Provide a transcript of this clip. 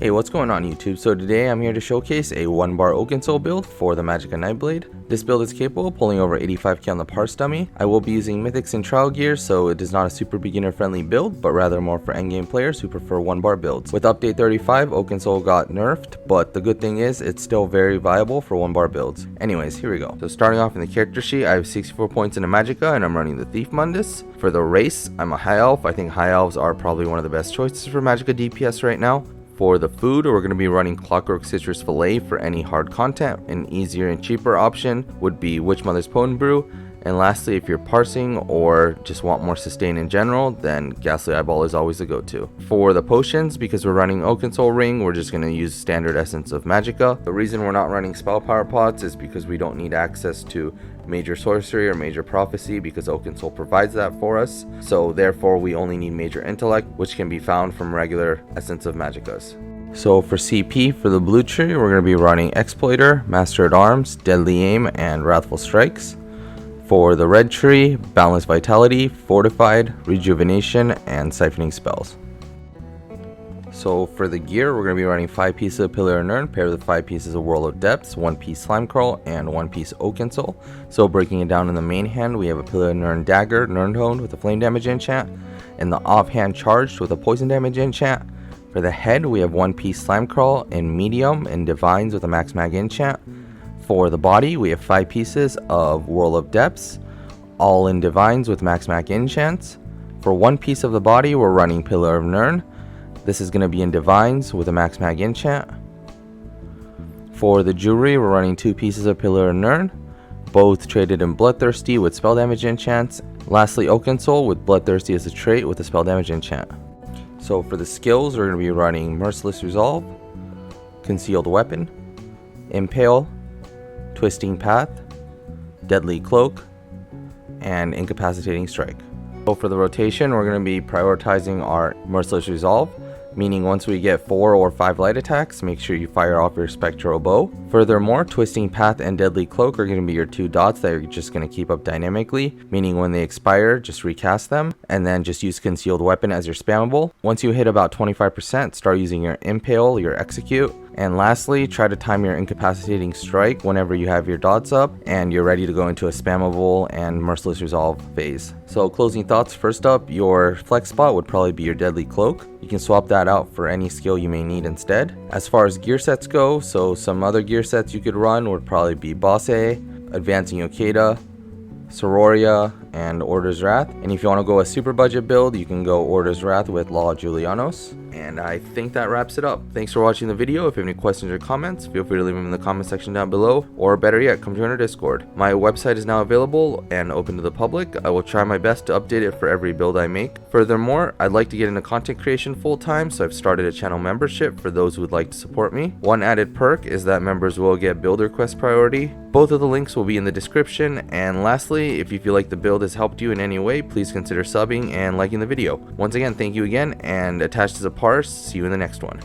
Hey, what's going on YouTube? So today I'm here to showcase a 1-bar Oakensoul build for the Magicka Nightblade. This build is capable of pulling over 85k on the parse dummy. I will be using mythics and trial gear, so it is not a super beginner friendly build, but rather more for endgame players who prefer 1-bar builds. With update 35, Oakensoul got nerfed, but the good thing is it's still very viable for 1-bar builds. Anyways, here we go. So starting off in the character sheet, I have 64 points in a Magicka and I'm running the Thief Mundus. For the race, I'm a high elf. I think high elves are probably one of the best choices for Magicka DPS right now. For the food, we're going to be running Clockwork Citrus Fillet for any hard content. An easier and cheaper option would be Witch Mother's Potent Brew. And lastly, if you're parsing or just want more sustain in general, then Ghastly Eyeball is always a go-to. For the potions, because we're running Oakensoul Ring, we're just going to use standard essence of Magicka. The reason we're not running spell power pots is because we don't need access to major sorcery or major prophecy, because Oakensoul provides that for us. So therefore we only need major intellect, which can be found from regular essence of Magickas. So for CP, for the blue tree, we're going to be running Exploiter, Master at Arms, Deadly Aim, and Wrathful Strikes. For the red tree, Balanced Vitality, Fortified, Rejuvenation, and Siphoning Spells. So for the gear, we're going to be running 5 pieces of Pillar of Nirn paired with 5 pieces of Whirl of Depths, 1 piece Slime Crawl, and 1 piece Oakensoul. So breaking it down in the main hand, we have a Pillar of Nirn Dagger, Nirn Honed with a Flame Damage enchant, and the offhand Charged with a Poison Damage enchant. For the head, we have 1 piece Slime Crawl in Medium and Divines with a Max Mag enchant. For the body, we have 5 pieces of Whirl of Depths, all in Divines with Max Mag enchants. For 1 piece of the body, we're running Pillar of Nirn. This is going to be in Divines with a Max Mag enchant. For the jewelry, we're running 2 pieces of Pillar of Nirn, both traded in Bloodthirsty with spell damage enchants. Lastly, Oakensoul with Bloodthirsty as a trait with a spell damage enchant. So for the skills, we're going to be running Merciless Resolve, Concealed Weapon, Impale, Twisting Path, Deadly Cloak, and Incapacitating Strike. So for the rotation, we're going to be prioritizing our Merciless Resolve, meaning once we get 4 or 5 light attacks, make sure you fire off your Spectral Bow. Furthermore, Twisting Path and Deadly Cloak are going to be your 2 dots that you're just going to keep up dynamically, meaning when they expire, just recast them, and then just use Concealed Weapon as your spammable. Once you hit about 25%, start using your Impale, your Execute, and lastly, try to time your Incapacitating Strike whenever you have your dots up and you're ready to go into a spammable and Merciless Resolve phase. So closing thoughts, first up, your flex spot would probably be your Deadly Cloak. You can swap that out for any skill you may need instead. As far as gear sets go, so some other gear sets you could run would probably be Boss A, Advancing Yokeda, Sororia, and Order's Wrath. And if you want to go a super budget build, you can go Order's Wrath with Law Julianos. And I think that wraps it up. Thanks for watching the video. If you have any questions or comments, feel free to leave them in the comment section down below, or better yet, come join our Discord. My website is now available and open to the public. I will try my best to update it for every build I make. Furthermore, I'd like to get into content creation full time, so I've started a channel membership for those who would like to support me. One added perk is that members will get build request priority. Both of the links will be in the description. And lastly, if you feel like the build has helped you in any way, please consider subbing and liking the video. Once again, thank you again, and attached is a parse. See you in the next one.